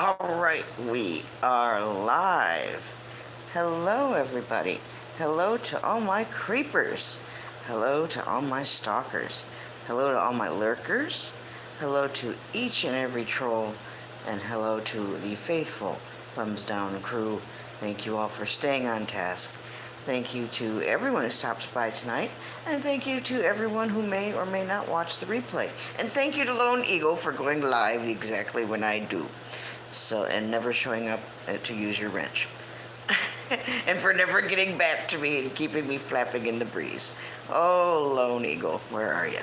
Alright, we are live. Hello, everybody. Hello to all my creepers. Hello to all my stalkers. Hello to all my lurkers. Hello to each and every troll. And hello to the faithful Thumbs Down crew. Thank you all for staying on task. Thank you to everyone who stops by tonight, and thank you to everyone who may or may not watch the replay. And thank you to Lone Eagle for going live exactly when I do. So, and never showing up to use your wrench. And for never getting back to me and keeping me flapping in the breeze. Oh, Lone Eagle, where are you?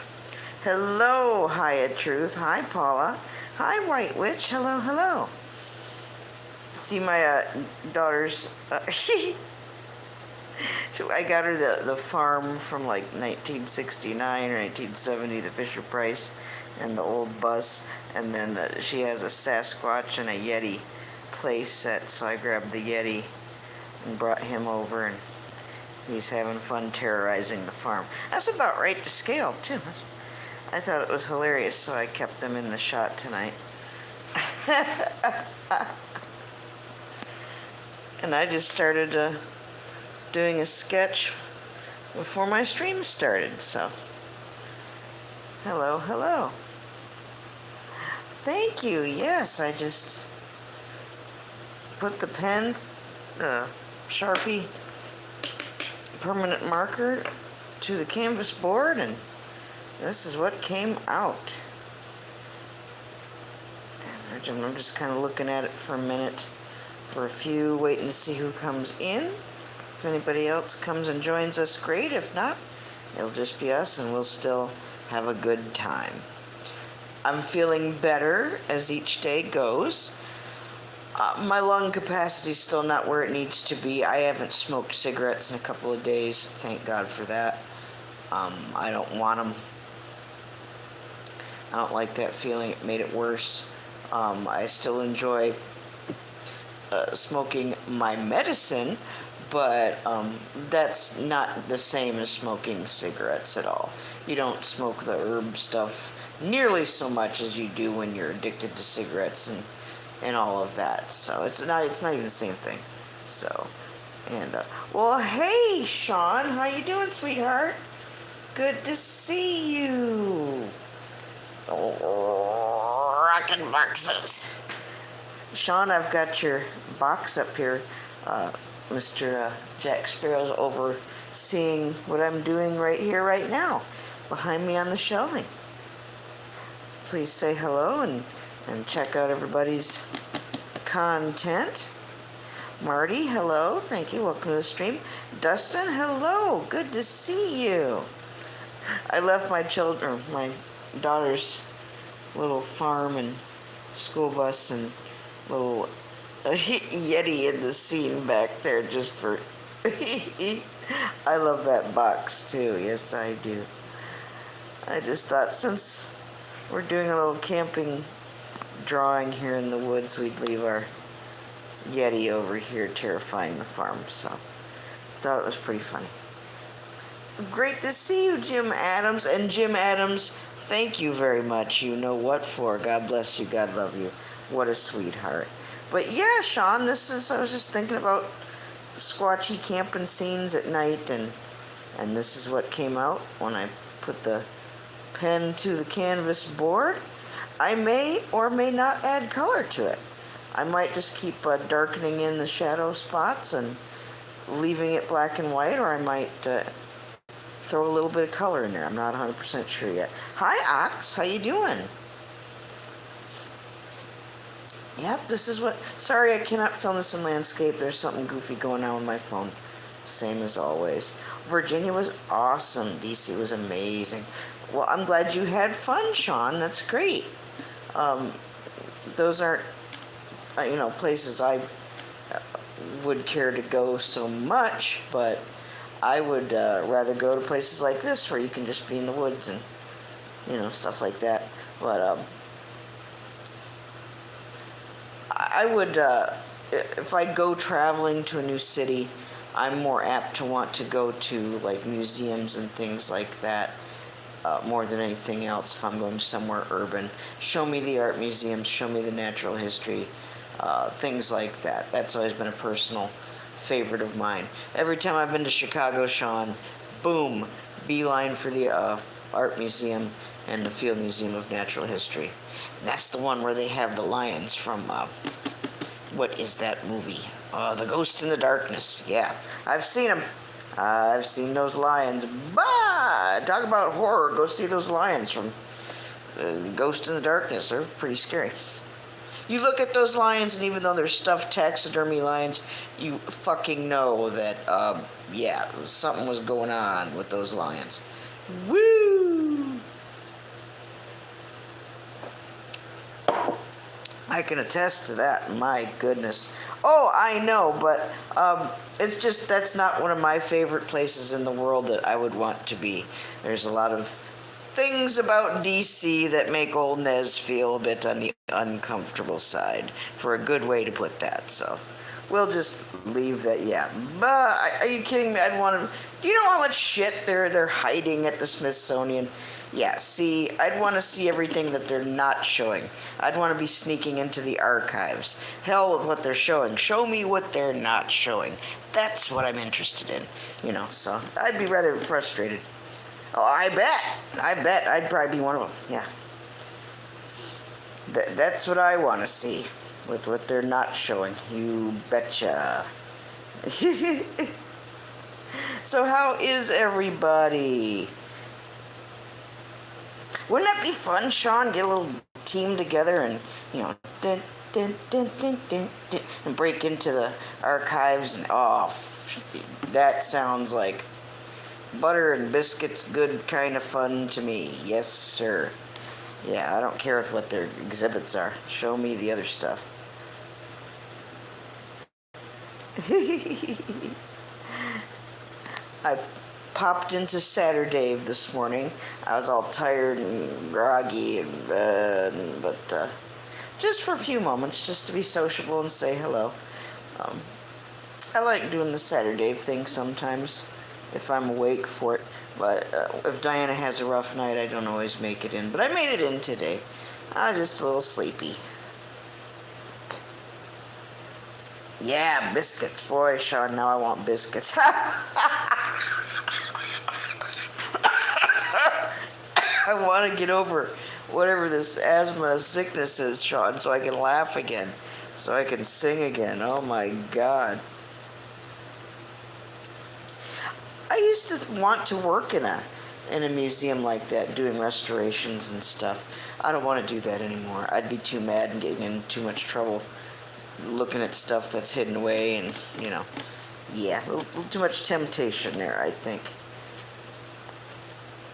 Hello, Hyatt Truth. Hi, Paula. Hi, White Witch. Hello, hello. See my daughter's... So I got her the farm from like 1969 or 1970, the Fisher Price, and the old bus, and then she has a Sasquatch and a Yeti play set, so I grabbed the Yeti and brought him over, and he's having fun terrorizing the farm. That's about right to scale, too. I thought it was hilarious, so I kept them in the shot tonight. And I just started doing a sketch before my stream started, so hello, hello. Thank you. Yes, I just put the pen, Sharpie permanent marker to the canvas board, and this is what came out. And I'm just kind of looking at it for a minute, for a few, waiting to see who comes in. If anybody else comes and joins us, great. If not, it'll just be us, and we'll still have a good time. I'm feeling better as each day goes. My lung capacity is still not where it needs to be. I haven't smoked cigarettes in a couple of days. Thank God for that. I don't want them. I don't like that feeling. It made it worse. I still enjoy smoking my medicine, but that's not the same as smoking cigarettes at all. You don't smoke the herb stuff nearly so much as you do when you're addicted to cigarettes and all of that. So it's not even the same thing. So, and well, hey, Sean, how you doing, sweetheart? Good to see you. Rockin' boxes. Sean, I've got your box up here. Mr. Jack Sparrow's overseeing what I'm doing right here, right now, behind me on the shelving. Please say hello and check out everybody's content. Marty, hello. Thank you. Welcome to the stream. Dustin, hello. Good to see you. I left my daughter's little farm and school bus and little Yeti in the scene back there just for... I love that box too. Yes, I do. I just thought since we're doing a little camping drawing here in the woods, we'd leave our Yeti over here terrifying the farm. So thought it was pretty funny. Great to see you, Jim Adams. And Jim Adams, thank you very much. You know what for. God bless you. God love you. What a sweetheart. But yeah, Sean, I was just thinking about squatchy camping scenes at night, and this is what came out when I put the pen to the canvas board. I may or may not add color to it. I might just keep darkening in the shadow spots and leaving it black and white, or I might throw a little bit of color in there. I'm not 100% sure yet. Hi, Ox. How you doing? Yep, this is what... Sorry, I cannot film this in landscape. There's something goofy going on with my phone. Same as always. Virginia was awesome. DC was amazing. Well, I'm glad you had fun, Sean. That's great. Those aren't, places I would care to go so much, but I would rather go to places like this where you can just be in the woods and, stuff like that. But, I would, if I go traveling to a new city, I'm more apt to want to go to like museums and things like that more than anything else if I'm going somewhere urban. Show me the art museums, show me the natural history. things like that. That's always been a personal favorite of mine. Every time I've been to Chicago, Sean, boom, beeline for the Art Museum and the Field Museum of Natural History. And that's the one where they have the lions from, what is that movie? The Ghost in the Darkness. Yeah, I've seen them. I've seen those lions. Bah! Talk about horror. Go see those lions from Ghost in the Darkness. They're pretty scary. You look at those lions, and even though they're stuffed taxidermy lions, you fucking know that, yeah, something was going on with those lions. Woo! I can attest to that. My goodness. Oh, I know, but it's just that's not one of my favorite places in the world that I would want to be. There's a lot of things about DC that make old Nez feel a bit on the uncomfortable side, for a good way to put that. So we'll just leave that. Yeah, but are you kidding me? I'd want to. Do you know how much shit they're hiding at the Smithsonian? Yeah, see, I'd want to see everything that they're not showing. I'd want to be sneaking into the archives. Hell with what they're showing. Show me what they're not showing. That's what I'm interested in. You know, so I'd be rather frustrated. Oh, I bet. I'd probably be one of them. Yeah. That's what I want to see with what they're not showing. You betcha. So how is everybody? Wouldn't that be fun, Sean? Get a little team together and, you know, and break into the archives and, oh, that sounds like butter and biscuits, good kind of fun to me. Yes, sir. Yeah, I don't care what their exhibits are. Show me the other stuff. I popped into Saturday this morning. I was all tired and groggy, but just for a few moments, just to be sociable and say hello. I like doing the Saturday thing sometimes, if I'm awake for it. But if Diana has a rough night, I don't always make it in. But I made it in today. I was just a little sleepy. Yeah, biscuits. Boy, Sean, now I want biscuits. I want to get over whatever this asthma sickness is, Sean, so I can laugh again, so I can sing again. Oh my God. I used to want to work in a museum like that, doing restorations and stuff. I don't want to do that anymore. I'd be too mad and getting in too much trouble looking at stuff that's hidden away, and, you know, yeah, a little too much temptation there, I think.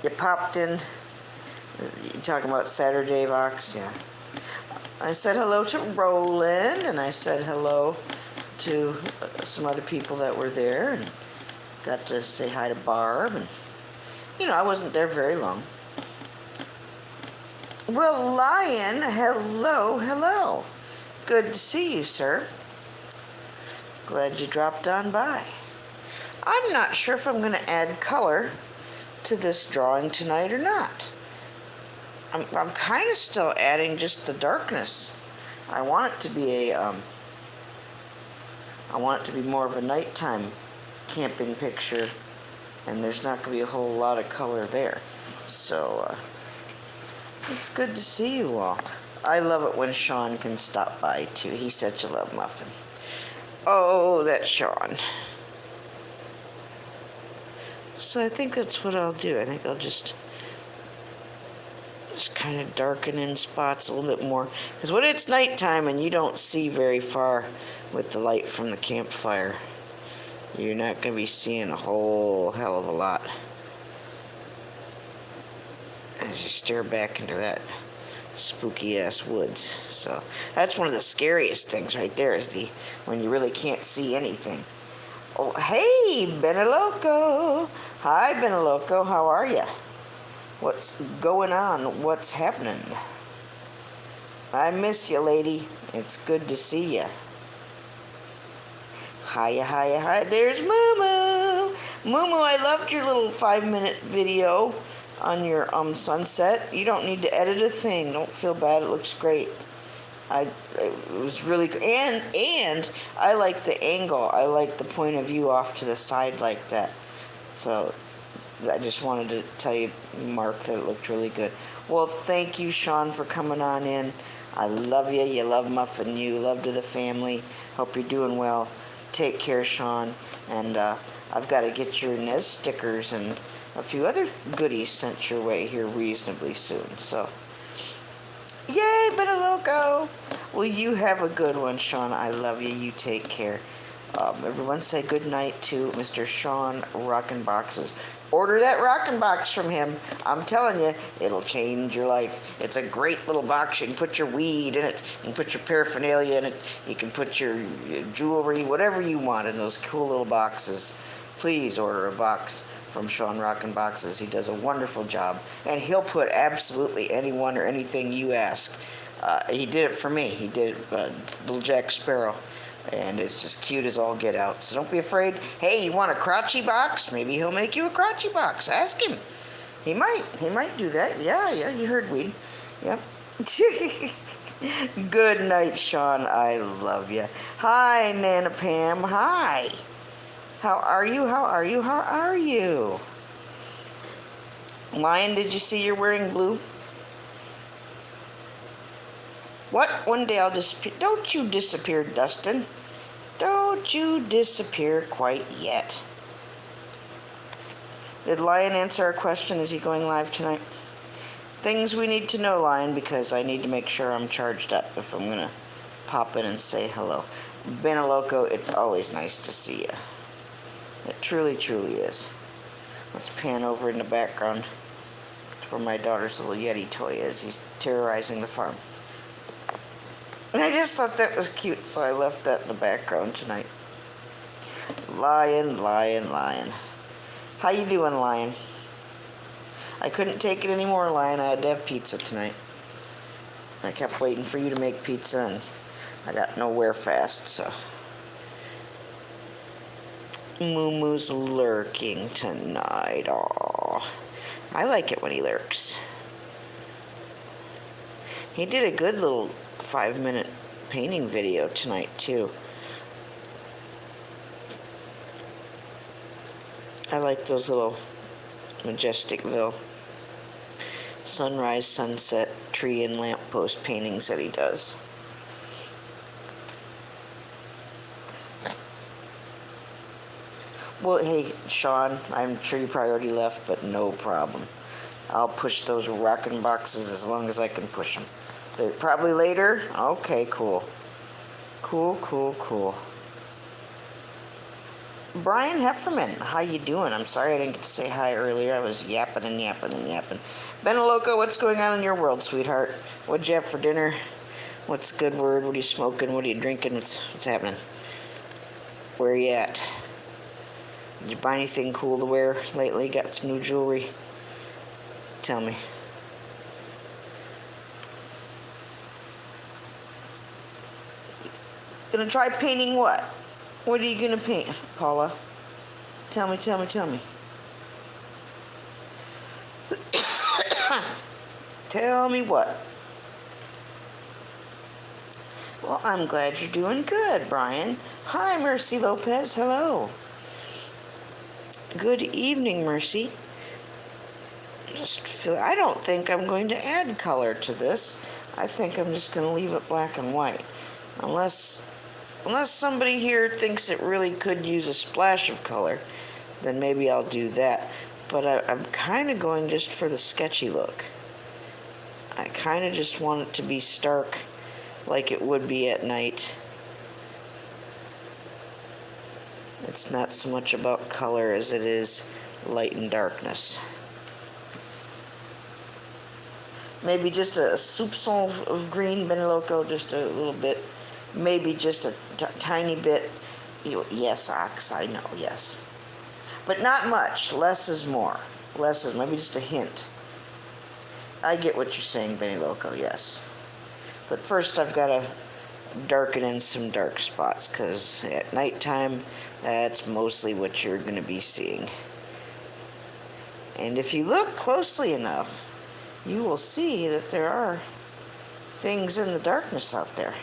You popped in. You talking about Saturday, Vox? Yeah. I said hello to Roland, and I said hello to some other people that were there, and got to say hi to Barb, and, you know, I wasn't there very long. Well, Lion, hello. Good to see you, sir. Glad you dropped on by. I'm not sure if I'm going to add color to this drawing tonight or not. I'm kind of still adding just the darkness. I want it to be I want it to be more of a nighttime camping picture, and there's not going to be a whole lot of color there. So it's good to see you all. I love it when Sean can stop by too. He's such a love muffin. Oh, that's Sean. So I think that's what I'll do. I think I'll just kind of darken in spots a little bit more, because when it's nighttime and you don't see very far with the light from the campfire, you're not going to be seeing a whole hell of a lot as you stare back into that spooky ass woods. So that's one of the scariest things right there, is when you really can't see anything. Oh, hey, Beneloco. Hi, Beneloco. How are you? What's going on? What's happening? I miss you, lady. It's good to see you. Hiya. There's Moo. Moo, I loved your little 5-minute video on your sunset. You don't need to edit a thing. Don't feel bad. It looks great. It was really good. And I like the angle. I like the point of view off to the side like that. So I just wanted to tell you, Mark, that it looked really good. Well, thank you, Sean, for coming on in. I love you. You love Muffin. You love to the family. Hope you're doing well. Take care, Sean. And I've got to get your Nez stickers and a few other goodies sent your way here reasonably soon. So, yay, Beneloco! Well, you have a good one, Sean. I love you. You take care. Everyone say good night to Mr. Sean Rockin' Boxes. Order that rockin' box from him. I'm telling you, it'll change your life. It's a great little box. You can put your weed in it. You can put your paraphernalia in it. You can put your jewelry, whatever you want in those cool little boxes. Please order a box from Sean Rockin' Boxes. He does a wonderful job. And he'll put absolutely anyone or anything you ask. He did it for me. He did it, Little Jack Sparrow. And it's just cute as all get out. So don't be afraid. Hey, you want a crotchy box? Maybe he'll make you a crotchy box. Ask him. He might do that. Yeah, you heard weed. Yep. Good night, Sean. I love you. Hi, Nana Pam. Hi. How are you? How are you? How are you? Lion, did you see you're wearing blue? What? One day I'll disappear. Don't you disappear, Dustin. Don't you disappear quite yet. Did Lion answer our question? Is he going live tonight? Things we need to know, Lion, because I need to make sure I'm charged up if I'm going to pop in and say hello. Beneloco, it's always nice to see you. It truly, truly is. Let's pan over in the background to where my daughter's little Yeti toy is. He's terrorizing the farm. I just thought that was cute, so I left that in the background tonight. Lion, Lion, Lion. How you doing, Lion? I couldn't take it anymore, Lion. I had to have pizza tonight. I kept waiting for you to make pizza, and I got nowhere fast, so. Moo Moo's lurking tonight. Aw. I like it when he lurks. He did a good little 5-minute painting video tonight too. I like those little Majesticville sunrise, sunset, tree, and lamppost paintings that he does. Well, hey, Sean, I'm sure you probably already left, but no problem. I'll push those rockin' boxes as long as I can push them. They're probably later? Okay, cool. Cool. Brian Hefferman, how you doing? I'm sorry I didn't get to say hi earlier. I was yapping. Beneloco, what's going on in your world, sweetheart? What'd you have for dinner? What's a good word? What are you smoking? What are you drinking? What's happening? Where are you at? Did you buy anything cool to wear lately? Got some new jewelry? Tell me. Gonna try painting what? What are you gonna paint, Paula? Tell me. Tell me what? Well, I'm glad you're doing good, Brian. Hi, Mercy Lopez. Hello. Good evening, Mercy. I don't think I'm going to add color to this. I think I'm just going to leave it black and white. Unless somebody here thinks it really could use a splash of color, then maybe I'll do that. But I'm kind of going just for the sketchy look. I kind of just want it to be stark like it would be at night. It's not so much about color as it is light and darkness. Maybe just a soupçon of green, Beneloco, just a little bit. Maybe just a tiny bit. Yes, Ox, I know, yes. But not much. Less is more. Maybe just a hint. I get what you're saying, Beneloco, yes. But first I've got to darken in some dark spots, because at nighttime, that's mostly what you're going to be seeing. And if you look closely enough, you will see that there are things in the darkness out there.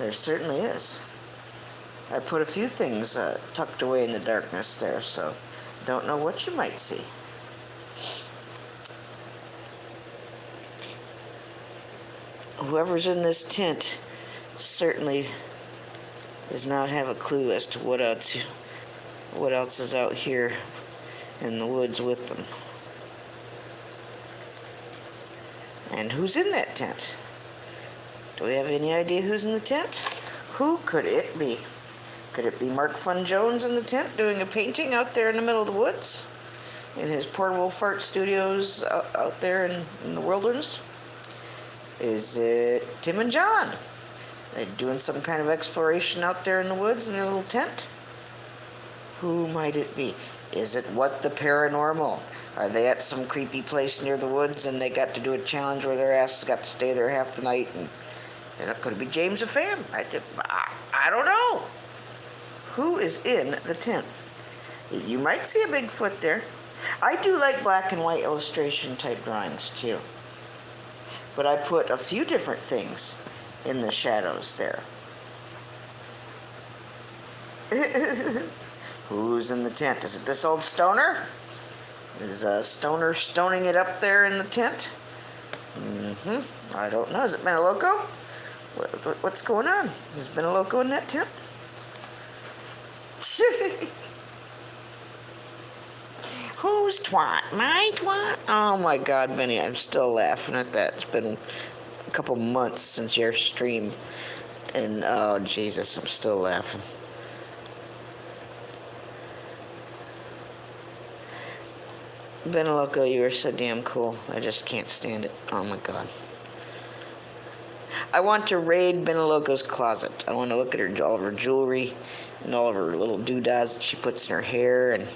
There certainly is. I put a few things tucked away in the darkness there, so don't know what you might see. Whoever's in this tent certainly does not have a clue as to what else is out here in the woods with them. And who's in that tent? Do we have any idea who's in the tent? Who could it be? Could it be Mark Fun Jones in the tent doing a painting out there in the middle of the woods? In his portable fart studios out there in the wilderness? Is it Tim and John? They're doing some kind of exploration out there in the woods in their little tent? Who might it be? Is it What the Paranormal? Are they at some creepy place near the woods and they got to do a challenge where their asses got to stay there half the night? And could it be James of Fam? I don't know. Who is in the tent? You might see a Bigfoot there. I do like black and white illustration type drawings too. But I put a few different things in the shadows there. Who's in the tent? Is it this old stoner? Is Stoner stoning it up there in the tent? I don't know. Is it Beneloco? What's going on? Is Beneloco in that tent? Who's twat? My twat? Oh my God, Benny, I'm still laughing at that. It's been a couple months since your stream. And oh Jesus, I'm still laughing. Beneloco, you are so damn cool. I just can't stand it. Oh my God. I want to raid Beneloco's closet. I want to look at all of her jewelry and all of her little doodads that she puts in her hair and,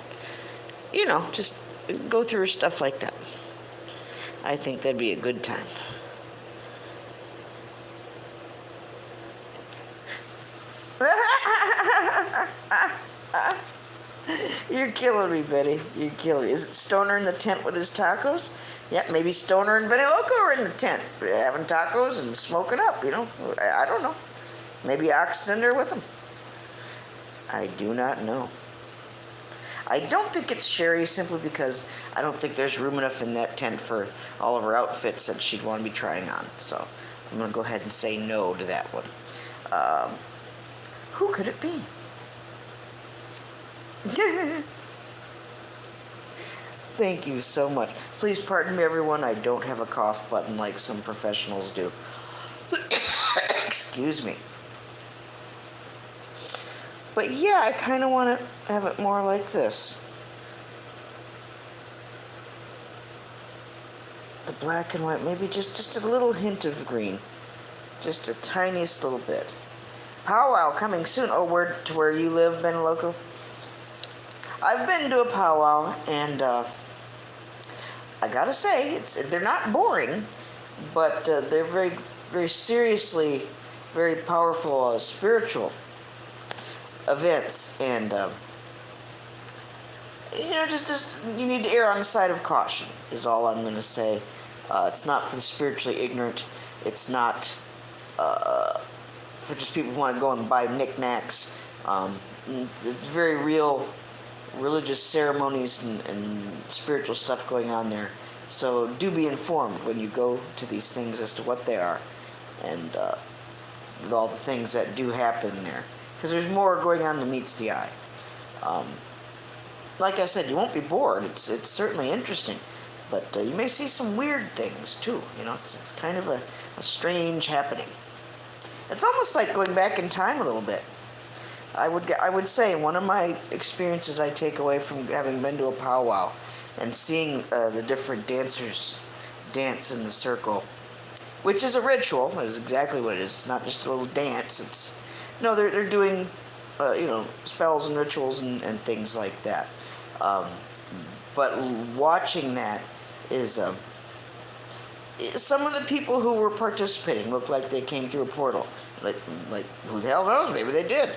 just go through her stuff like that. I think that'd be a good time. You're killing me, Betty. You're killing me. Is it Stoner in the tent with his tacos? Yeah, maybe Stoner and Beneloco are in the tent having tacos and smoking up, I don't know. Maybe Ox is in there with them. I do not know. I don't think it's Sherry simply because I don't think there's room enough in that tent for all of her outfits that she'd want to be trying on. So I'm going to go ahead and say no to that one. Who could it be? Thank you so much. Please pardon me, everyone. I don't have a cough button like some professionals do. Excuse me. But yeah, I kind of want to have it more like this. The black and white, maybe just a little hint of green. Just a tiniest little bit. Powwow coming soon. Oh, where you live, Beneloco? I've been to a powwow, and I gotta say, they're not boring, but they're very, very seriously, very powerful spiritual events, and just you need to err on the side of caution is all I'm going to say. It's not for the spiritually ignorant. It's not for just people who want to go and buy knickknacks. It's very real religious ceremonies and spiritual stuff going on there. So do be informed when you go to these things as to what they are and all the things that do happen there. Because there's more going on than meets the eye. Like I said, you won't be bored. It's certainly interesting. But you may see some weird things, too. It's kind of a strange happening. It's almost like going back in time a little bit. I would say one of my experiences I take away from having been to a powwow and seeing the different dancers dance in the circle, which is a ritual, is exactly what it is. It's not just a little dance. They're doing, spells and rituals and things like that. But watching that is some of the people who were participating looked like they came through a portal. Like who the hell knows? Maybe they did.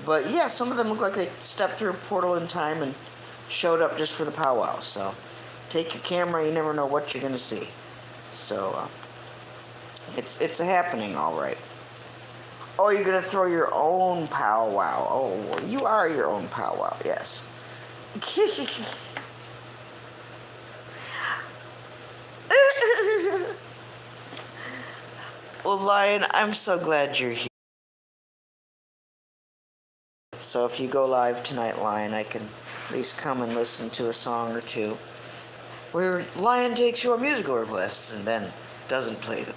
But yeah, some of them look like they stepped through a portal in time and showed up just for the powwow. So take your camera. You never know what you're going to see. So it's a happening, all right. Oh, you're gonna throw your own powwow. Oh, well, you are your own powwow, yes. Well, Lion, I'm so glad you're here. So if you go live tonight, Lion, I can at least come and listen to a song or two. Where Lion takes your musical requests and then doesn't play them.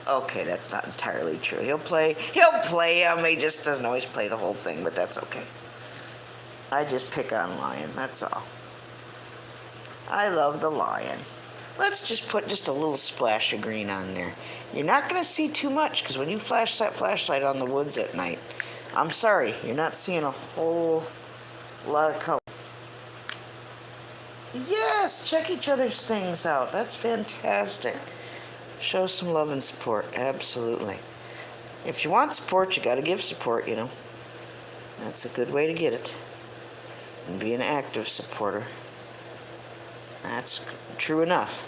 Okay, that's not entirely true. He'll play them, he just doesn't always play the whole thing, but that's okay. I just pick on Lion, that's all. I love the Lion. Let's just put just a little splash of green on there. You're not going to see too much, because when you flash that flashlight on the woods at night, I'm sorry, you're not seeing a whole lot of color. Yes, check each other's things out. That's fantastic. Show some love and support, absolutely. If you want support, you got to give support, you know. That's a good way to get it. And be an active supporter. That's true enough.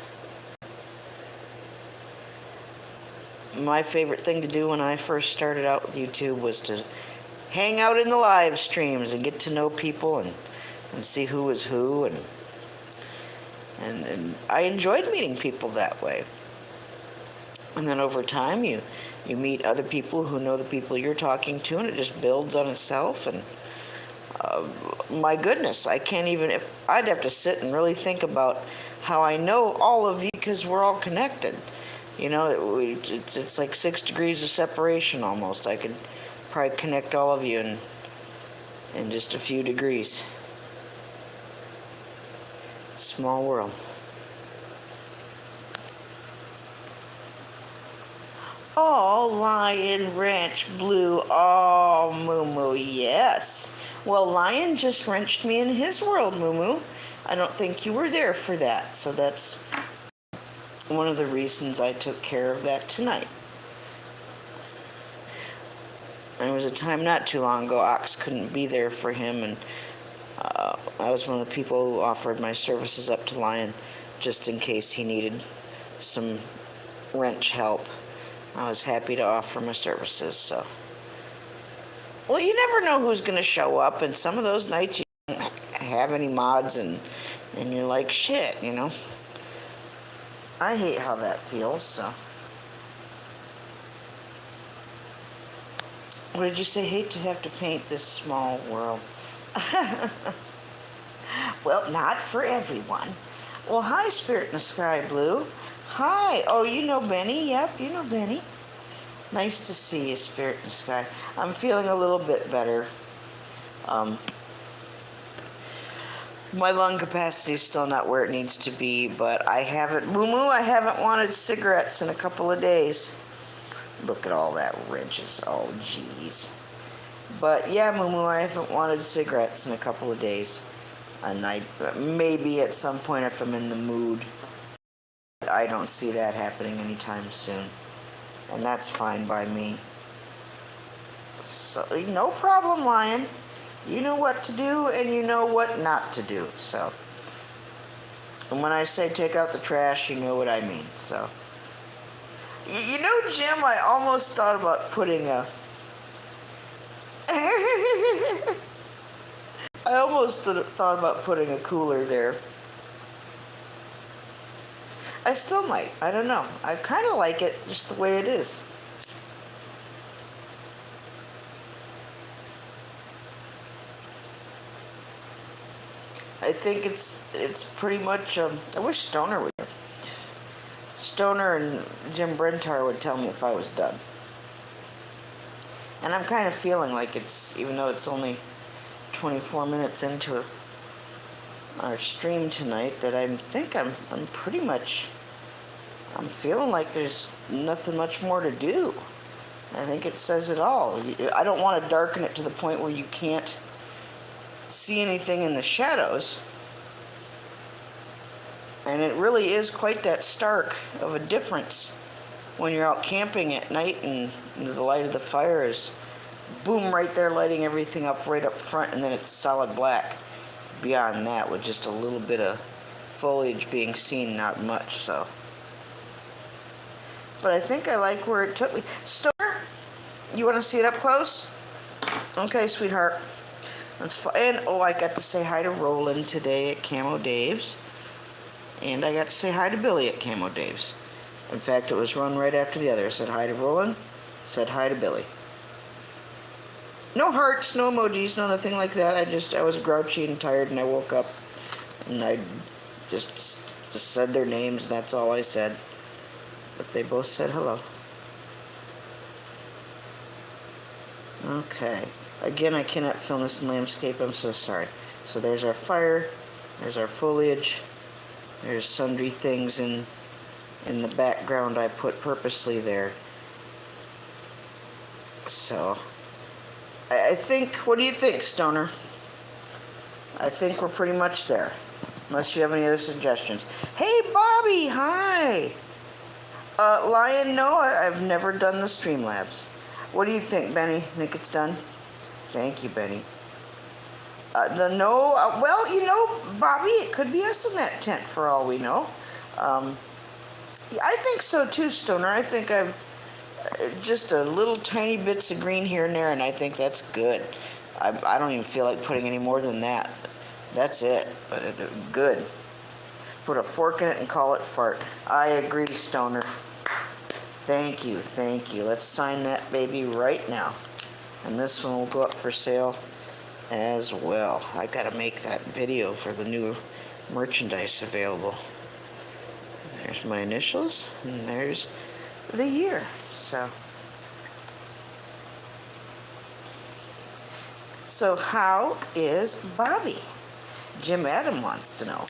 My favorite thing to do when I first started out with YouTube was to hang out in the live streams and get to know people and see who was who, and I enjoyed meeting people that way. And then over time you meet other people who know the people you're talking to, and it just builds on itself. And my goodness, I can't even, if I'd have to sit and really think about how I know all of you, because we're all connected. You know, it's like 6 degrees of separation almost. I could probably connect all of you in just a few degrees. Small world. Oh, Lion Ranch Blue. Oh, Moo Moo, yes. Well, Lion just wrenched me in his world, Moo Moo. I don't think you were there for that, so that's one of the reasons I took care of that tonight. There was a time not too long ago Ox couldn't be there for him, and I was one of the people who offered my services up to Lion just in case he needed some wrench help. I was happy to offer my services, so. Well, you never know who's going to show up, and some of those nights you don't have any mods, and you're like, shit, you know. I hate how that feels, so. What did you say? Hate to have to paint this small world. Well, not for everyone. Well, hi, Spirit in the Sky Blue. Hi. Oh, you know Benny. Yep, you know Benny. Nice to see you, Spirit in the Sky. I'm feeling a little bit better. My lung capacity is still not where it needs to be, but I haven't, Moo Moo, I haven't wanted cigarettes in a couple of days. Look at all that wrenches. Oh, jeez. But yeah, Moo Moo, I haven't wanted cigarettes in a couple of days. And maybe at some point if I'm in the mood. I don't see that happening anytime soon. And that's fine by me. So, no problem, Lion. You know what to do and you know what not to do. So, and when I say take out the trash, you know what I mean. So, you know, Jim, I almost thought about putting a... I almost thought about putting a cooler there. I still might. I don't know. I kind of like it just the way it is. I think it's pretty much, I wish Stoner would. Stoner and Jim Brentar would tell me if I was done. And I'm kind of feeling like it's, even though it's only 24 minutes into our stream tonight, that I think I'm pretty much, I'm feeling like there's nothing much more to do. I think it says it all. I don't want to darken it to the point where you can't see anything in the shadows. And it really is quite that stark of a difference when you're out camping at night and the light of the fire is boom right there lighting everything up right up front, and then it's solid black beyond that with just a little bit of foliage being seen, not much. So, but I think I like where it took me. Stoner, You want to see it up close? Okay, sweetheart. That's fine. And, oh, I got to say hi to Roland today at Camo Dave's. And I got to say hi to Billy at Camo Dave's. In fact, it was one right after the other. I said hi to Roland, said hi to Billy. No hearts, no emojis, no nothing like that. I was grouchy and tired, and I woke up, and I just said their names, and that's all I said. But they both said hello. Okay. Again, I cannot film this in landscape. I'm so sorry. So there's our fire. There's our foliage. There's sundry things in the background I put purposely there. So, I think, what do you think, Stoner? I think we're pretty much there. Unless you have any other suggestions. Hey, Bobby, hi! Lion, no, I've never done the Streamlabs. What do you think, Benny? Think it's done? Thank you, Benny. Well, you know, Bobby, it could be us in that tent for all we know. Yeah, I think so too, Stoner. I think I've just a little tiny bits of green here and there, and I think that's good. I don't even feel like putting any more than that. That's it. Good. Put a fork in it and call it fart. I agree, Stoner. Thank you, thank you. Let's sign that baby right now. And this one will go up for sale as well. I gotta make that video for the new merchandise available. There's my initials, and there's the year. So how is Bobby? Jim Adam wants to know.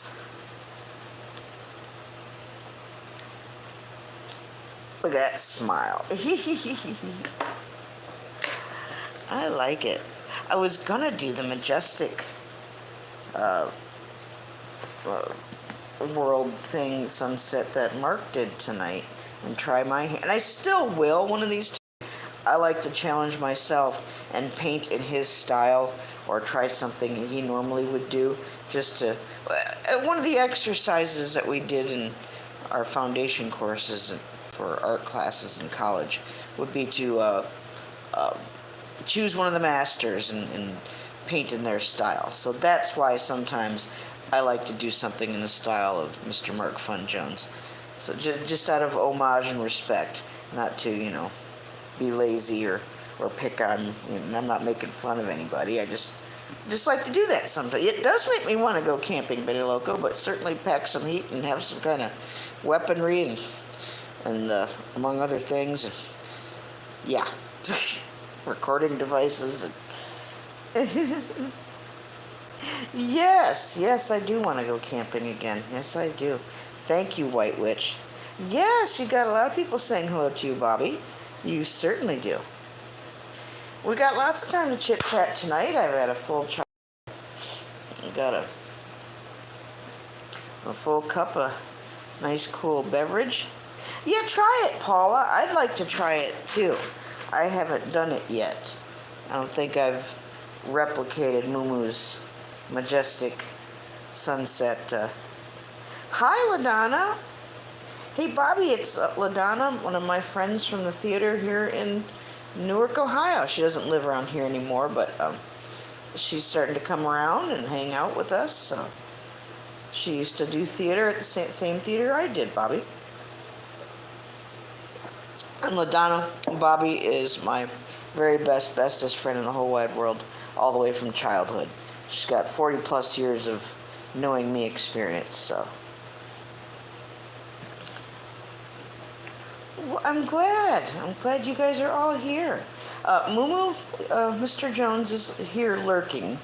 Look at that smile. I like it. I was gonna do the Majestic world thing, sunset that Mark did tonight, and try my hand. And I still will one of these times. I like to challenge myself and paint in his style or try something he normally would do. Just to one of the exercises that we did in our foundation courses for art classes in college would be to choose one of the masters and paint in their style. So that's why sometimes I like to do something in the style of Mr. Mark Fun Jones. So just out of homage and respect, not to, you know, be lazy or pick on, you know, I'm not making fun of anybody. I just like to do that sometimes. It does make me want to go camping, Benny Loco, but certainly pack some heat and have some kind of weaponry and among other things. Yeah. Recording devices. Yes, I do want to go camping again. Yes, I do. Thank you, White Witch. Yes, you got a lot of people saying hello to you, Bobby. You certainly do. We got lots of time to chit-chat tonight. I've had a full got a full cup of nice cool beverage. Yeah, try it, Paula. I'd like to try it too. I haven't done it yet. I don't think I've replicated Mumu's Majestic sunset. Hi, LaDonna. Hey, Bobby, it's LaDonna, one of my friends from the theater here in Newark, Ohio. She doesn't live around here anymore, but she's starting to come around and hang out with us. So she used to do theater at the same theater I did, Bobby. And LaDonna, Bobby is my very bestest friend in the whole wide world, all the way from childhood. She's got 40 plus years of knowing me experience, so. Well, I'm glad you guys are all here. Mumu, Mr. Jones is here lurking.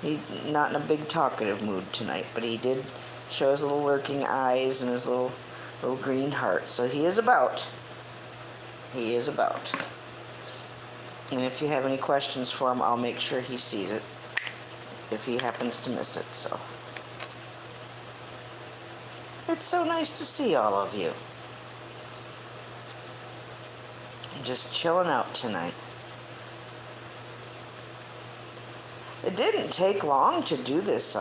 He's not in a big talkative mood tonight, but he did show his little lurking eyes and his little green heart, so he is about. He is about. And if you have any questions for him, I'll make sure he sees it if he happens to miss it. So it's so nice to see all of you. I'm just chilling out tonight. It didn't take long to do this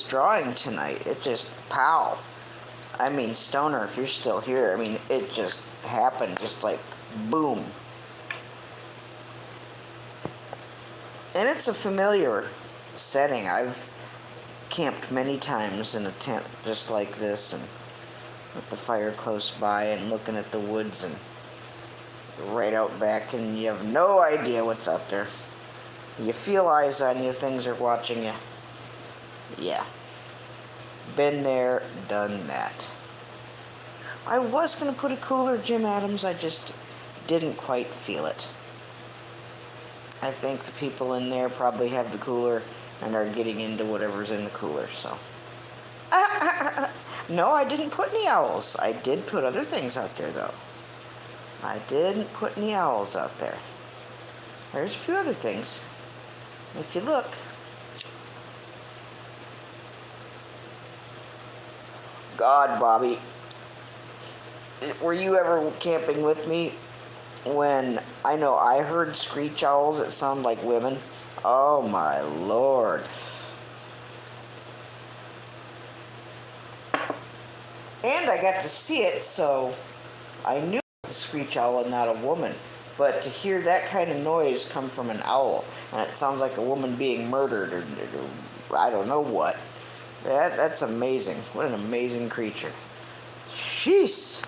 drawing tonight. It just pow. I mean, Stoner, if you're still here, I mean, it just happened just like Boom. And it's a familiar setting. I've camped many times in a tent just like this, and with the fire close by and looking at the woods and right out back, and you have no idea what's out there. You feel eyes on you, things are watching you. Yeah. Been there, done that. I was going to put a cooler, Jim Adams, I just didn't quite feel it. I think the people in there probably have the cooler and are getting into whatever's in the cooler, so. No, I didn't put any owls. I did put other things out there, though. I didn't put any owls out there. There's a few other things. If you look. God, Bobby. Were you ever camping with me when I heard screech owls that sound like women? Oh my Lord. And I got to see it, so I knew it was a screech owl and not a woman. But to hear that kind of noise come from an owl, and it sounds like a woman being murdered, or I don't know what. That's amazing. What an amazing creature. Jeez.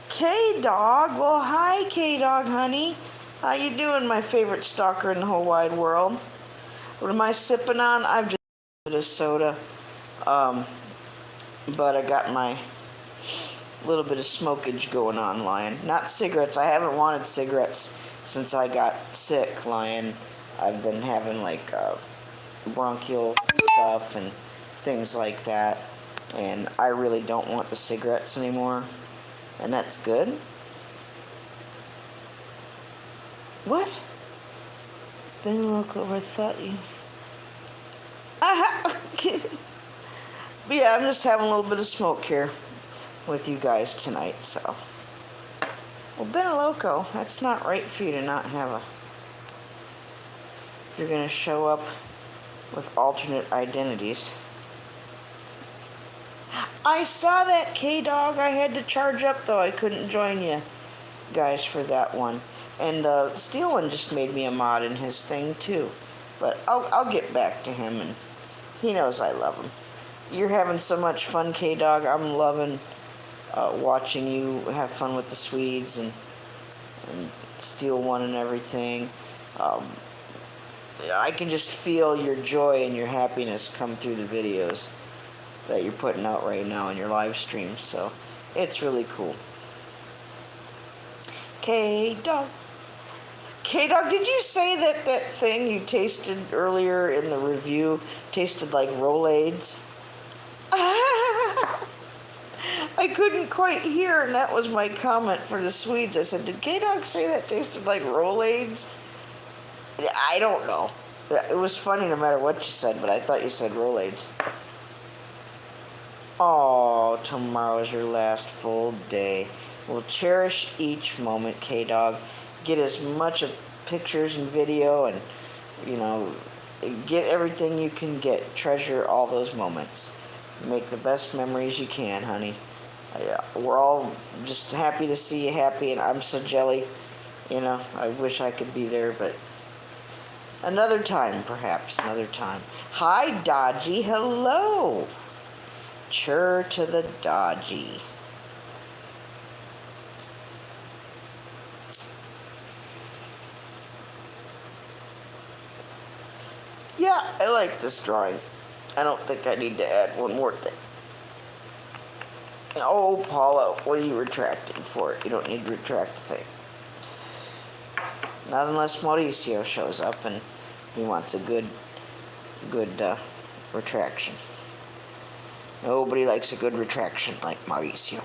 K-Dog. Well, hi, K-Dog, honey. How you doing, my favorite stalker in the whole wide world? What am I sipping on? I've just a bit of soda. But I got my little bit of smokage going on, Lion. Not cigarettes. I haven't wanted cigarettes since I got sick, Lion. I've been having like bronchial stuff and things like that, and I really don't want the cigarettes anymore, and that's good. What? Been local, I thought you. But yeah, I'm just having a little bit of smoke here with you guys tonight, so. Well, Ben Loco, that's not right for you to not have a. If you're gonna show up with alternate identities. I saw that, K-Dog. I had to charge up, though. I couldn't join you guys for that one. And Steel One just made me a mod in his thing, too. But I'll get back to him, and he knows I love him. You're having so much fun, K-Dog. I'm loving watching you have fun with the Swedes and Steel One and everything. I can just feel your joy and your happiness come through the videos that you're putting out right now in your live streams, so it's really cool. K-Dog. K-Dog, did you say that that thing you tasted earlier in the review tasted like Rolaids? I couldn't quite hear, and that was my comment for the Swedes. I said, did K-Dog say that tasted like Rolaids? I don't know. It was funny no matter what you said, but I thought you said Rolaids. Oh, tomorrow's your last full day. Well, cherish each moment, K-Dog. Get as much of pictures and video and, get everything you can get. Treasure all those moments. Make the best memories you can, honey. We're all just happy to see you happy, and I'm so jelly. I wish I could be there, but another time, perhaps, another time. Hi, Dodgy. Hello. Chur to the Dodgy. Yeah, I like this drawing. I don't think I need to add one more thing. Oh, Paula, what are you retracting for? You don't need to retract a thing. Not unless Mauricio shows up and he wants a good retraction. Nobody likes a good retraction like Mauricio.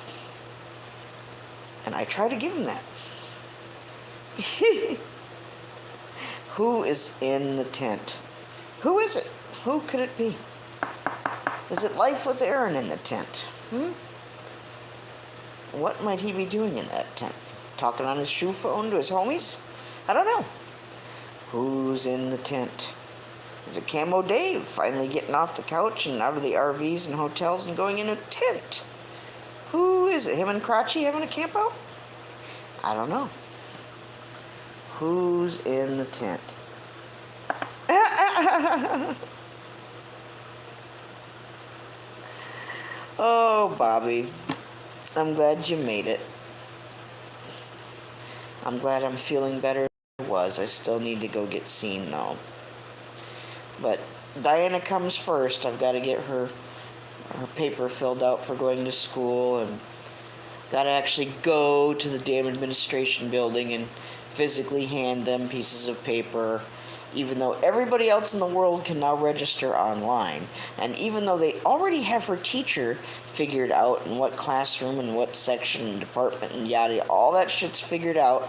And I try to give him that. Who is in the tent? Who is it? Who could it be? Is it Life with Aaron in the tent? What might he be doing in that tent? Talking on his shoe phone to his homies? I don't know. Who's in the tent? Is it Camo Dave finally getting off the couch and out of the RVs and hotels and going in a tent? Who is it? Him and Crotchy having a camp out? I don't know. Who's in the tent? Oh, Bobby. I'm glad you made it. I'm glad I'm feeling better than I was. I still need to go get seen, though. But Diana comes first. I've got to get her paper filled out for going to school, and got to actually go to the damn administration building and physically hand them pieces of paper, even though everybody else in the world can now register online. And even though they already have her teacher figured out in what classroom and what section and department and yada, all that shit's figured out,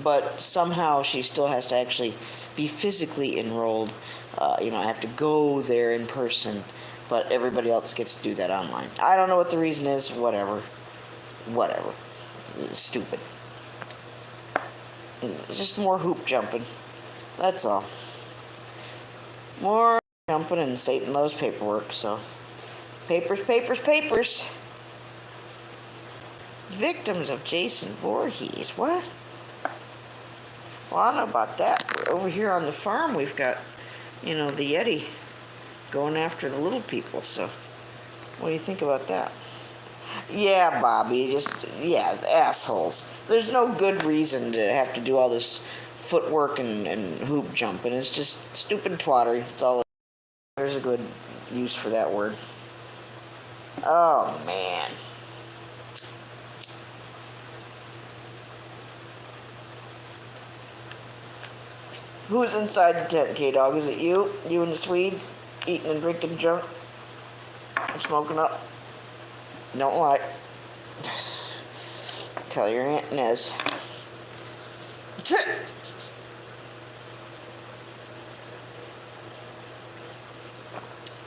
but somehow she still has to actually be physically enrolled. I have to go there in person, but everybody else gets to do that online. I don't know what the reason is. Whatever. It's stupid. It's just more hoop jumping. That's all. More jumping, and Satan loves paperwork, so. Papers. Victims of Jason Voorhees. What? Well, I don't know about that. Over here on the farm, we've got, the Yeti going after the little people, so what do you think about that? Yeah, Bobby, assholes. There's no good reason to have to do all this footwork and hoop jumping. It's just stupid twattery. It's all. There's a good use for that word. Oh, man. Who's inside the tent, K-Dog? Is it you? You and the Swedes? Eating and drinking junk? And smoking up? Don't lie. Tell your Aunt Inez.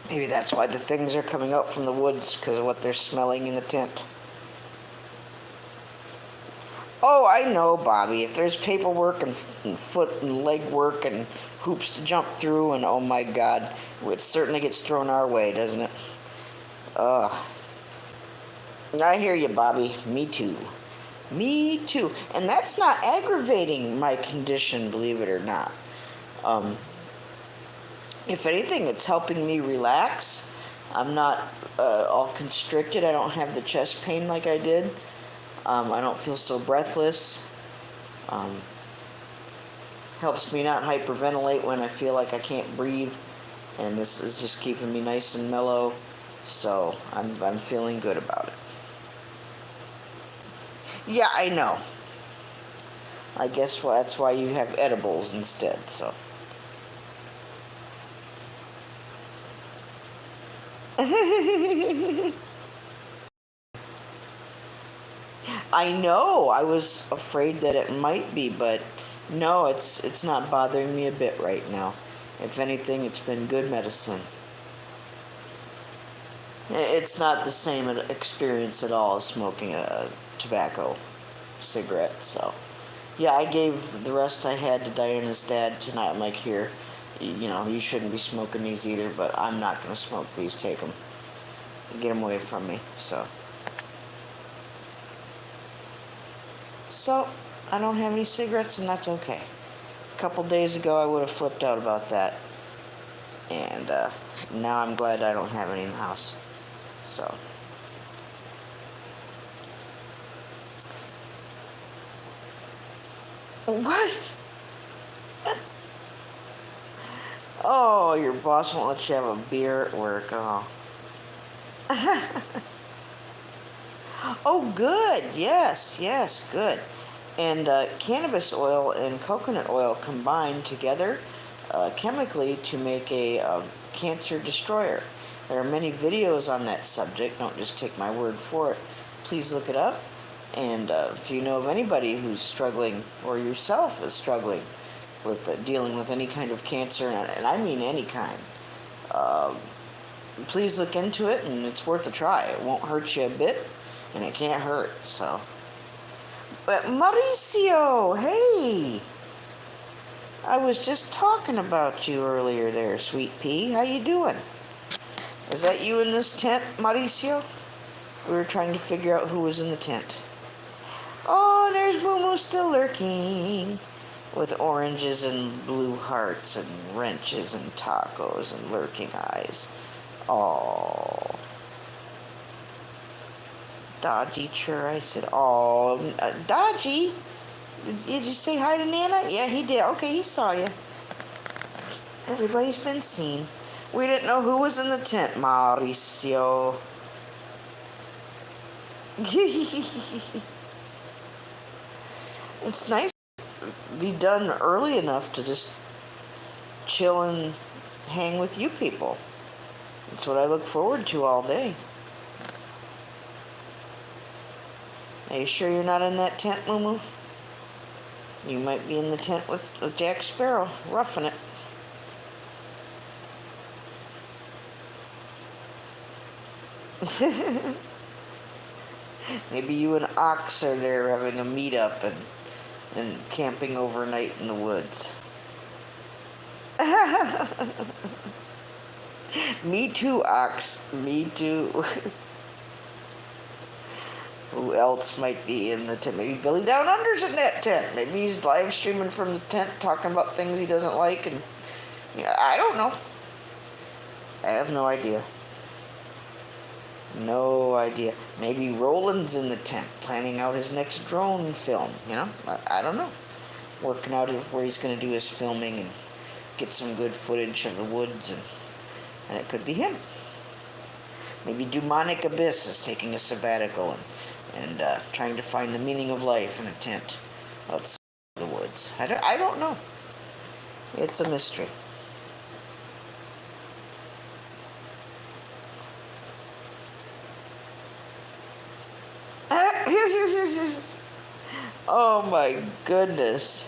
Maybe that's why the things are coming out from the woods, because of what they're smelling in the tent. Oh, I know, Bobby. If there's paperwork and foot and leg work and hoops to jump through, and oh my God, it certainly gets thrown our way, doesn't it? I hear you, Bobby. Me too. And that's not aggravating my condition, believe it or not. If anything, it's helping me relax. I'm not all constricted. I don't have the chest pain like I did. I don't feel so breathless. Helps me not hyperventilate when I feel like I can't breathe. And this is just keeping me nice and mellow. So I'm feeling good about it. Yeah, I know. I guess that's why you have edibles instead, so. I know. I was afraid that it might be, but no, it's not bothering me a bit right now. If anything, it's been good medicine. It's not the same experience at all as smoking a tobacco cigarette, so. Yeah, I gave the rest I had to Diana's dad tonight. I'm like, here, you shouldn't be smoking these either, but I'm not going to smoke these. Take them. Get them away from me, so. So, I don't have any cigarettes, and that's okay. A couple days ago, I would have flipped out about that. And now I'm glad I don't have any in the house. So. What? Oh, your boss won't let you have a beer at work. Oh. Oh, good. Yes, good. And cannabis oil and coconut oil combine together chemically to make a cancer destroyer. There are many videos on that subject. Don't just take my word for it. Please look it up. And if you know of anybody who's struggling, or yourself is struggling with dealing with any kind of cancer, and I mean any kind, please look into it, and it's worth a try. It won't hurt you a bit, and it can't hurt, so. But Mauricio, hey! I was just talking about you earlier there, sweet pea. How you doing? Is that you in this tent, Mauricio? We were trying to figure out who was in the tent. Oh, and there's Moo Moo still lurking. With oranges and blue hearts and wrenches and tacos and lurking eyes. Oh. Dodgy chur, I said, oh, Dodgy? Did you say hi to Nana? Yeah, he did. Okay, he saw you. Everybody's been seen. We didn't know who was in the tent, Mauricio. It's nice to be done early enough to just chill and hang with you people. That's what I look forward to all day. Are you sure you're not in that tent, Moo Moo? You might be in the tent with Jack Sparrow, roughing it. Maybe you and Ox are there having a meetup and camping overnight in the woods. Me too, Ox. Me too. Who else might be in the tent? Maybe Billy Down Under's in that tent. Maybe he's live streaming from the tent talking about things he doesn't like, and I don't know. I have no idea. No idea. Maybe Roland's in the tent planning out his next drone film, I don't know. Working out where he's going to do his filming and get some good footage of the woods, and it could be him. Maybe Demonic Abyss is taking a sabbatical and trying to find the meaning of life in a tent outside the woods. I don't know. It's a mystery. Oh my goodness.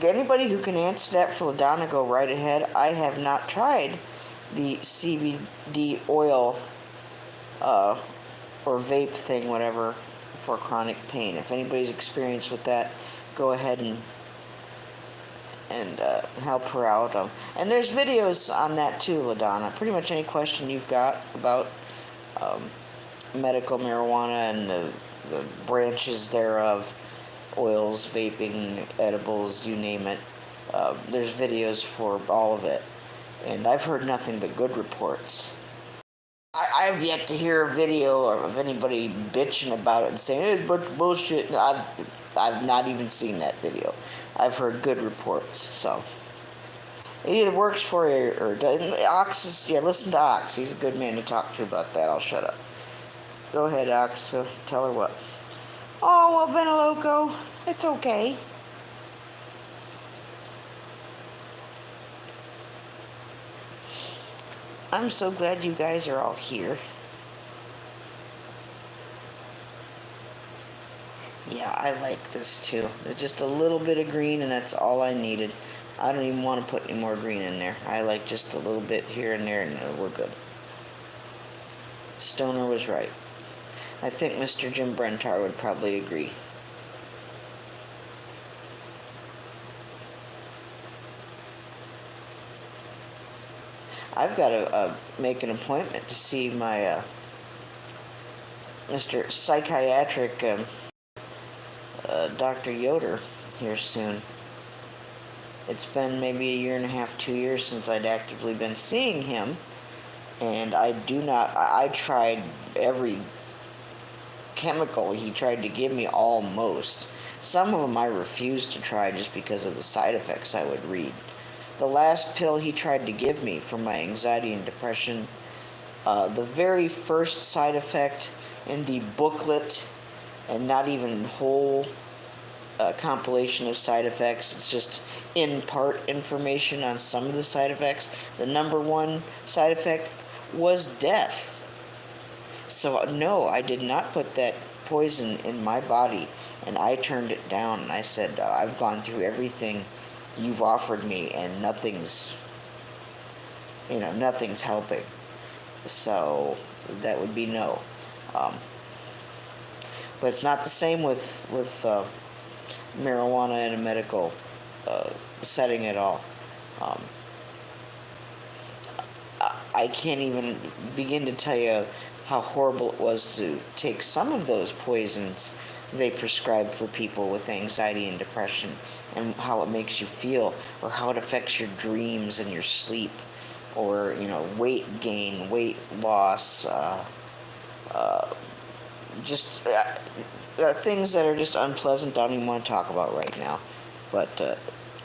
Anybody who can answer that for LaDonna, go right ahead. I have not tried the CBD oil or vape thing, whatever, for chronic pain. If anybody's experienced with that, go ahead and help her out. And there's videos on that too, LaDonna. Pretty much any question you've got about medical marijuana and the branches thereof, oils, vaping, edibles, you name it. There's videos for all of it. And I've heard nothing but good reports. I've yet to hear a video of anybody bitching about it and saying it's a bunch of bullshit. I've not even seen that video. I've heard good reports, so it either works for you or doesn't. Ox listen to Ox. He's a good man to talk to about that. I'll shut up. Go ahead, Ox. Go tell her what. Oh, well, Beneloco, it's okay. I'm so glad you guys are all here. Yeah, I like this too. There's just a little bit of green, and that's all I needed. I don't even want to put any more green in there. I like just a little bit here and there, and we're good. Stoner was right. I think Mr. Jim Brentar would probably agree. I've got to make an appointment to see my Mr. Psychiatric Dr. Yoder here soon. It's been maybe a year and a half, 2 years since I'd actively been seeing him, and I tried every chemical he tried to give me almost. Some of them I refused to try just because of the side effects I would read. The last pill he tried to give me for my anxiety and depression, the very first side effect in the booklet, and not even whole compilation of side effects, it's just in part information on some of the side effects. The number one side effect was death. So no, I did not put that poison in my body, and I turned it down, and I said, I've gone through everything you've offered me, and nothing's helping. So that would be no. But it's not the same with marijuana in a medical setting at all. I can't even begin to tell you how horrible it was to take some of those poisons they prescribe for people with anxiety and depression, and how it makes you feel, or how it affects your dreams and your sleep, or weight gain, weight loss, just things that are just unpleasant. I don't even want to talk about right now, but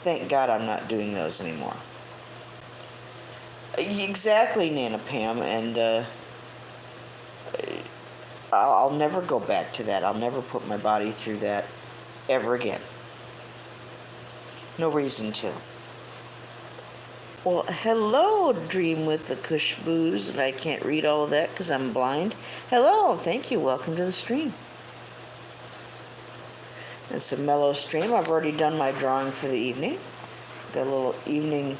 thank God I'm not doing those anymore. Exactly, Nana Pam, and I'll never go back to that. I'll never put my body through that ever again. No reason to. Well, hello, Dream with the Kush Booze, and I can't read all of that because I'm blind. Hello, thank you. Welcome to the stream. It's a mellow stream. I've already done my drawing for the evening. Got a little evening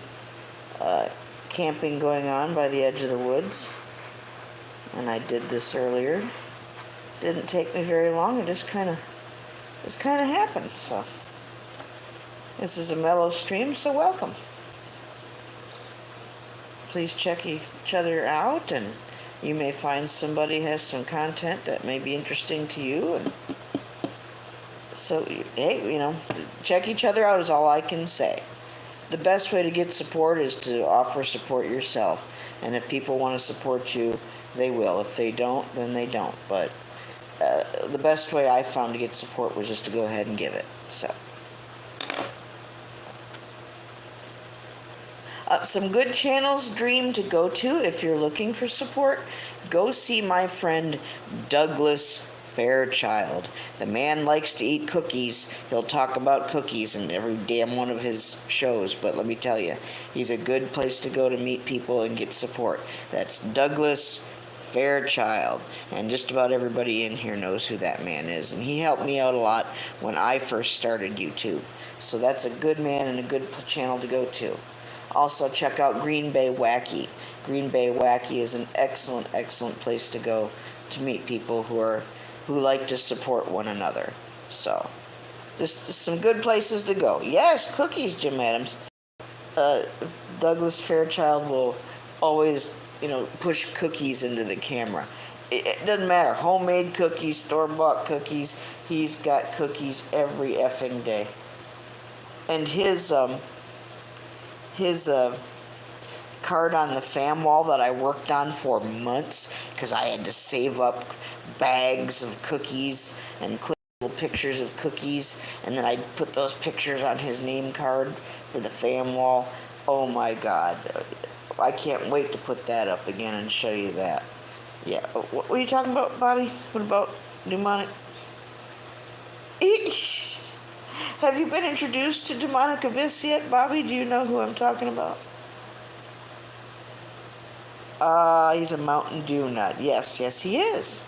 camping going on by the edge of the woods, and I did this earlier. Didn't take me very long. It just kind of happened. So this is a mellow stream. So welcome. Please check each other out, and you may find somebody has some content that may be interesting to you. And so, hey, check each other out is all I can say. The best way to get support is to offer support yourself. And if people want to support you, they will. If they don't, then they don't. But the best way I found to get support was just to go ahead and give it. So, some good channels, Dream, to go to if you're looking for support. Go see my friend Douglas Fairchild. The man likes to eat cookies. He'll talk about cookies in every damn one of his shows, but let me tell you, he's a good place to go to meet people and get support. That's Douglas Fairchild, and just about everybody in here knows who that man is, and he helped me out a lot when I first started YouTube. So that's a good man and a good channel to go to. Also, check out Green Bay Wacky. Green Bay Wacky is an excellent, excellent place to go to meet people who like to support one another. So, just some good places to go. Yes, cookies, Jim Adams. Douglas Fairchild will always, push cookies into the camera. It doesn't matter. Homemade cookies, store-bought cookies. He's got cookies every effing day. And his card on the fam wall that I worked on for months because I had to save up bags of cookies and clip little pictures of cookies, and then I'd put those pictures on his name card for the fam wall. Oh my God. I can't wait to put that up again and show you that. Yeah. What are you talking about, Bobby? What about Demonic? Have you been introduced to Demonic Abyss yet, Bobby? Do you know who I'm talking about? He's a Mountain Dew nut. Yes, he is.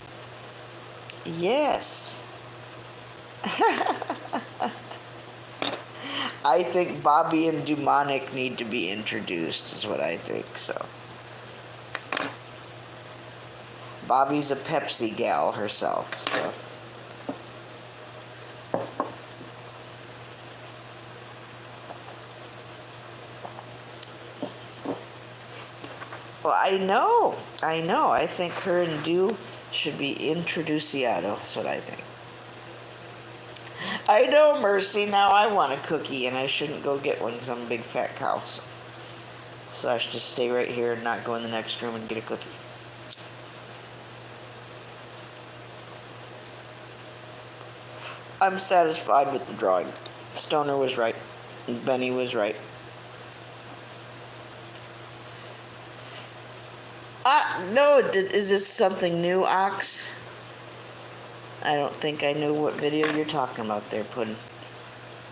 Yes. I think Bobby and Demonic need to be introduced, is what I think, so. Bobby's a Pepsi gal herself, so. Well, I know. I think her and Dew should be introduciado. That's what I think. I know, Mercy. Now I want a cookie, and I shouldn't go get one because I'm a big fat cow. So I should just stay right here and not go in the next room and get a cookie. I'm satisfied with the drawing. Stoner was right. Benny was right. No, is this something new, Ox? I don't think I know what video you're talking about there, Puddin'.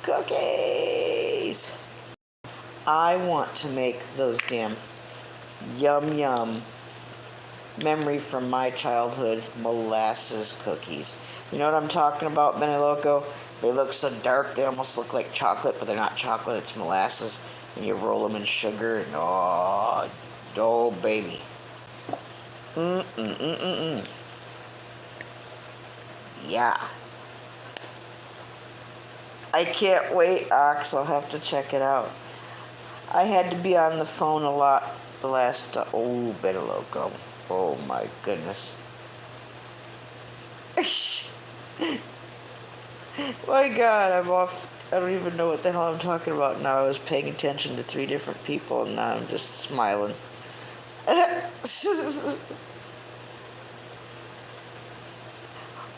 Cookies! I want to make those damn yum memory from my childhood molasses cookies. You know what I'm talking about, Benny Loco? They look so dark, they almost look like chocolate, but they're not chocolate, it's molasses. And you roll them in sugar, and oh baby. Yeah. I can't wait, Ox. I'll have to check it out. I had to be on the phone a lot the last, oh, Better Loco. Oh my goodness. My God, I'm off. I don't even know what the hell I'm talking about now. I was paying attention to 3 different people, and now I'm just smiling.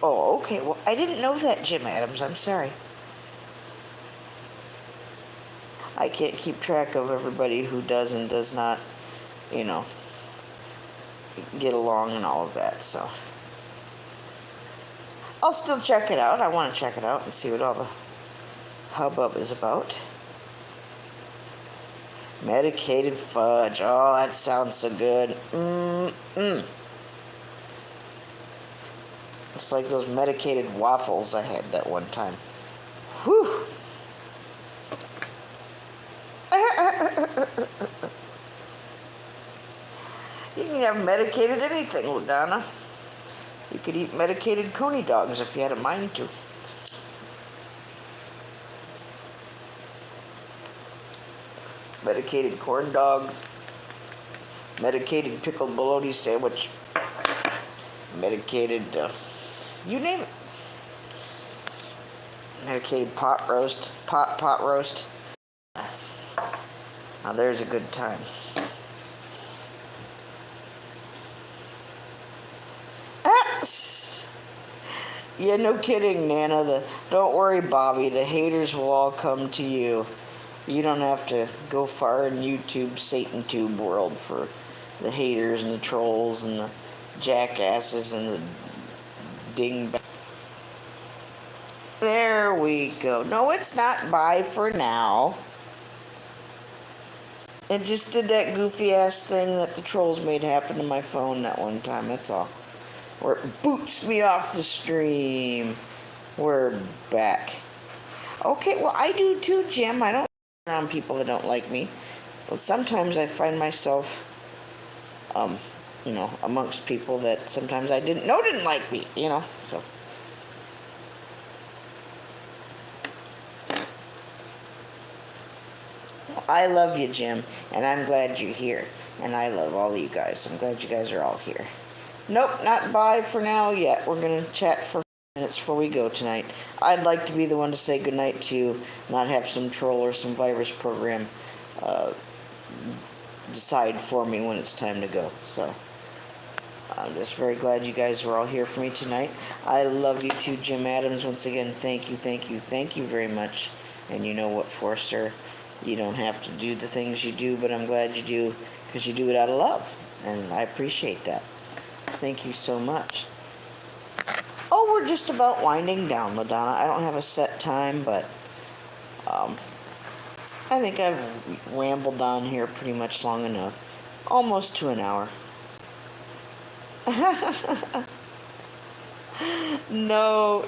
Oh, okay. Well, I didn't know that, Jim Adams. I'm sorry. I can't keep track of everybody who does and does not, you know, get along and all of that, so. I'll still check it out. I want to check it out and see what all the hubbub is about. Medicated fudge. Oh, that sounds so good. It's like those medicated waffles I had that one time. Whew. You can have medicated anything, LaDonna. You could eat medicated coney dogs if you had a mind to. Medicated corn dogs. Medicated pickled bologna sandwich. Medicated, you name it. Medicated pot roast. Pot roast. Now there's a good time. Yeah, no kidding, Nana. Don't worry, Bobby. The haters will all come to you. You don't have to go far in YouTube, Satan Tube world for the haters and the trolls and the jackasses and the dingbat. There we go. No, it's not bye for now. It just did that goofy ass thing that the trolls made happen to my phone that one time, that's all. Where it boots me off the stream. We're back. Okay, well, I do too, Jim. I don't around people that don't like me. But sometimes I find myself, you know, amongst people that sometimes I didn't know didn't like me, you know, so. I love you, Jim, and I'm glad you're here. And I love all of you guys. I'm glad you guys are all here. Nope, not bye for now yet. We're going to chat for minutes before we go tonight. I'd like to be the one to say goodnight to you, not have some troll or some virus program decide for me when it's time to go. So I'm just very glad you guys were all here for me tonight. I love you too, Jim Adams. Once again, thank you very much. And you know what for, sir. You don't have to do the things you do, but I'm glad you do, because you do it out of love. And I appreciate that. Thank you so much. Oh, we're just about winding down, LaDonna. I don't have a set time, but I think I've rambled on here pretty much long enough. Almost to an hour. No.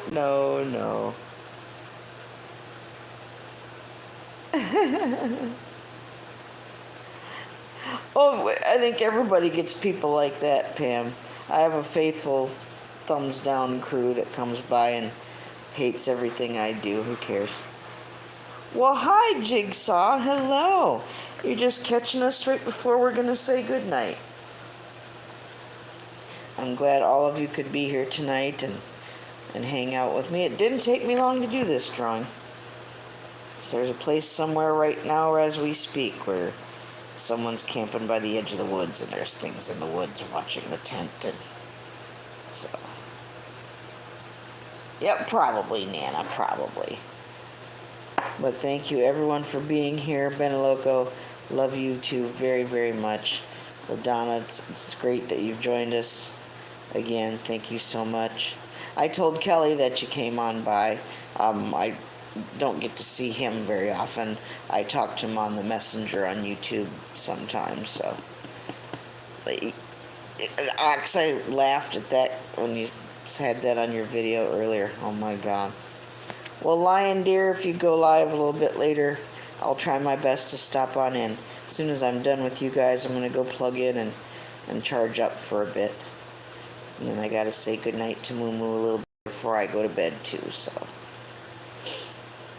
Oh, I think everybody gets people like that, Pam. I have a faithful thumbs down crew that comes by and hates everything I do. Who cares? Well, hi, Jigsaw. Hello. You're just catching us right before we're going to say goodnight. I'm glad all of you could be here tonight and hang out with me. It didn't take me long to do this drawing. So there's a place somewhere right now as we speak where someone's camping by the edge of the woods, and there's things in the woods watching the tent, and so. Yep, probably, Nana, probably. But thank you, everyone, for being here. Benaloco, love you too very, very much. LaDonna, it's great that you've joined us again. Thank you so much. I told Kelly that you came on by. I don't get to see him very often. I talk to him on the Messenger on YouTube sometimes, so. But I laughed at that when you had that on your video earlier. Oh my God. Well, Lion Deer, if you go live a little bit later, I'll try my best to stop on in. As soon as I'm done with you guys, I'm going to go plug in and charge up for a bit. And then I got to say goodnight to Moo Moo a little bit before I go to bed too, so.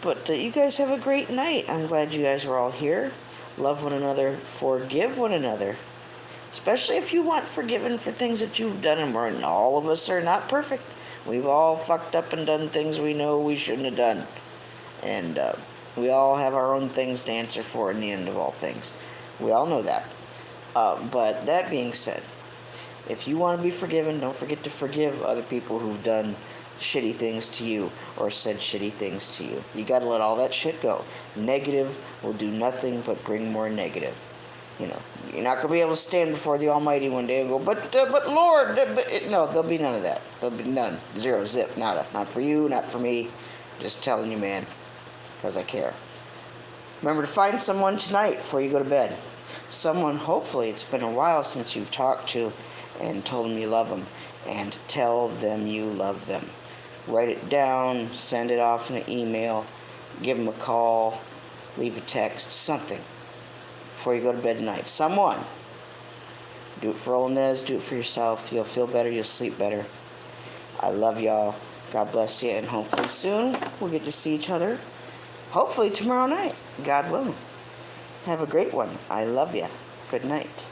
But you guys have a great night. I'm glad you guys were all here. love one another, forgive one another. Especially if you want forgiven for things that you've done, and all of us are not perfect. We've all fucked up and done things we know we shouldn't have done. And we all have our own things to answer for in the end of all things. We all know that. But that being said, if you want to be forgiven, don't forget to forgive other people who've done shitty things to you or said shitty things to you. You got to let all that shit go. Negative will do nothing but bring more negative. You know, you're not going to be able to stand before the Almighty one day and go, but Lord, no, there'll be none of that. There'll be none. Zero, zip, nada. Not for you, not for me. Just telling you, man, because I care. Remember to find someone tonight before you go to bed. Someone, hopefully, it's been a while since you've talked to and told them you love them. And tell them you love them. Write it down, send it off in an email, give them a call, leave a text, something. Before you go to bed tonight. Someone. Do it for old Nez, do it for yourself. You'll feel better, you'll sleep better. I love y'all. God bless you, and hopefully soon we'll get to see each other. Hopefully tomorrow night, God willing. Have a great one. I love you. Good night.